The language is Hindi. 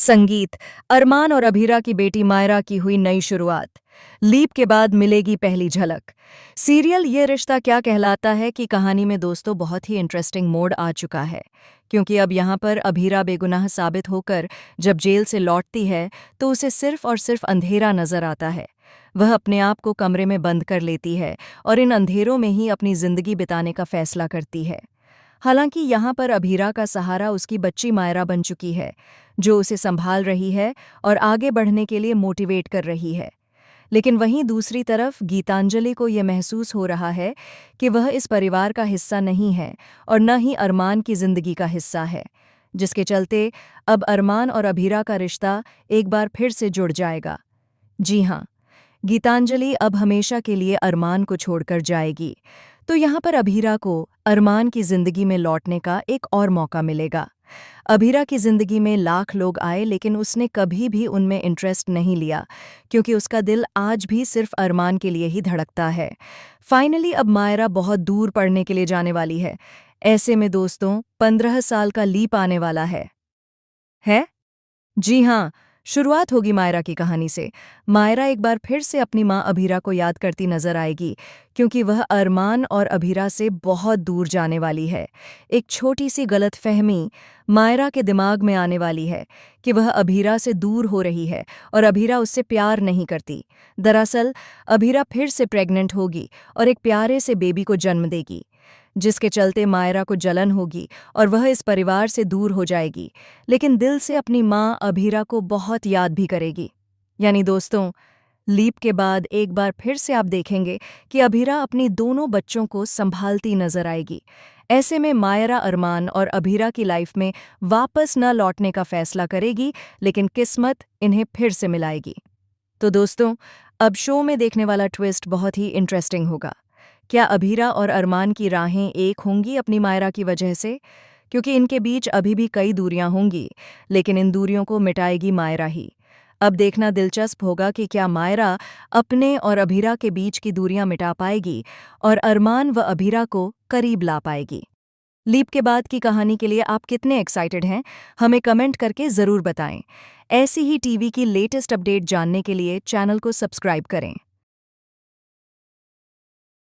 संगीत, अरमान और अभीरा की बेटी मायरा की हुई नई शुरुआत। लीप के बाद मिलेगी पहली झलक। सीरियल ये रिश्ता क्या कहलाता है की कहानी में दोस्तों बहुत ही इंटरेस्टिंग मोड़ आ चुका है, क्योंकि अब यहाँ पर अभीरा बेगुनाह साबित होकर जब जेल से लौटती है तो उसे सिर्फ और सिर्फ अंधेरा नजर आता है। वह अपने आप को कमरे में बंद कर लेती है और इन अंधेरों में ही अपनी जिंदगी बिताने का फैसला करती है। हालांकि यहाँ पर अभीरा का सहारा उसकी बच्ची मायरा बन चुकी है, जो उसे संभाल रही है और आगे बढ़ने के लिए मोटिवेट कर रही है। लेकिन वहीं दूसरी तरफ गीतांजलि को यह महसूस हो रहा है कि वह इस परिवार का हिस्सा नहीं है और न ही अरमान की जिंदगी का हिस्सा है, जिसके चलते अब अरमान और अभीरा का रिश्ता एक बार फिर से जुड़ जाएगा। जी हाँ, गीतांजलि अब हमेशा के लिए अरमान को छोड़कर जाएगी, तो यहाँ पर अभीरा को अरमान की जिंदगी में लौटने का एक और मौका मिलेगा। अभीरा की जिंदगी में लाख लोग आए, लेकिन उसने कभी भी उनमें इंटरेस्ट नहीं लिया, क्योंकि उसका दिल आज भी सिर्फ अरमान के लिए ही धड़कता है। फाइनली अब मायरा बहुत दूर पढ़ने के लिए जाने वाली है। ऐसे में दोस्तों 15 साल का लीप आने वाला है? जी हाँ, शुरुआत होगी मायरा की कहानी से। मायरा एक बार फिर से अपनी माँ अभीरा को याद करती नजर आएगी, क्योंकि वह अरमान और अभीरा से बहुत दूर जाने वाली है। एक छोटी सी गलतफहमी मायरा के दिमाग में आने वाली है कि वह अभीरा से दूर हो रही है और अभीरा उससे प्यार नहीं करती। दरअसल अभीरा फिर से प्रेग्नेंट होगी और एक प्यारे से बेबी को जन्म देगी, जिसके चलते मायरा को जलन होगी और वह इस परिवार से दूर हो जाएगी, लेकिन दिल से अपनी माँ अभीरा को बहुत याद भी करेगी। यानी दोस्तों, लीप के बाद एक बार फिर से आप देखेंगे कि अभीरा अपनी दोनों बच्चों को संभालती नजर आएगी। ऐसे में मायरा अरमान और अभीरा की लाइफ में वापस न लौटने का फैसला करेगी, लेकिन किस्मत इन्हें फिर से मिलाएगी। तो दोस्तों, अब शो में देखने वाला ट्विस्ट बहुत ही इंटरेस्टिंग होगा। क्या अभीरा और अरमान की राहें एक होंगी अपनी मायरा की वजह से? क्योंकि इनके बीच अभी भी कई दूरियां होंगी, लेकिन इन दूरियों को मिटाएगी मायरा ही। अब देखना दिलचस्प होगा कि क्या मायरा अपने और अभीरा के बीच की दूरियां मिटा पाएगी और अरमान व अभीरा को करीब ला पाएगी। लीप के बाद की कहानी के लिए आप कितने एक्साइटेड हैं, हमें कमेंट करके ज़रूर बताएं। ऐसी ही टीवी की लेटेस्ट अपडेट जानने के लिए चैनल को सब्सक्राइब करें।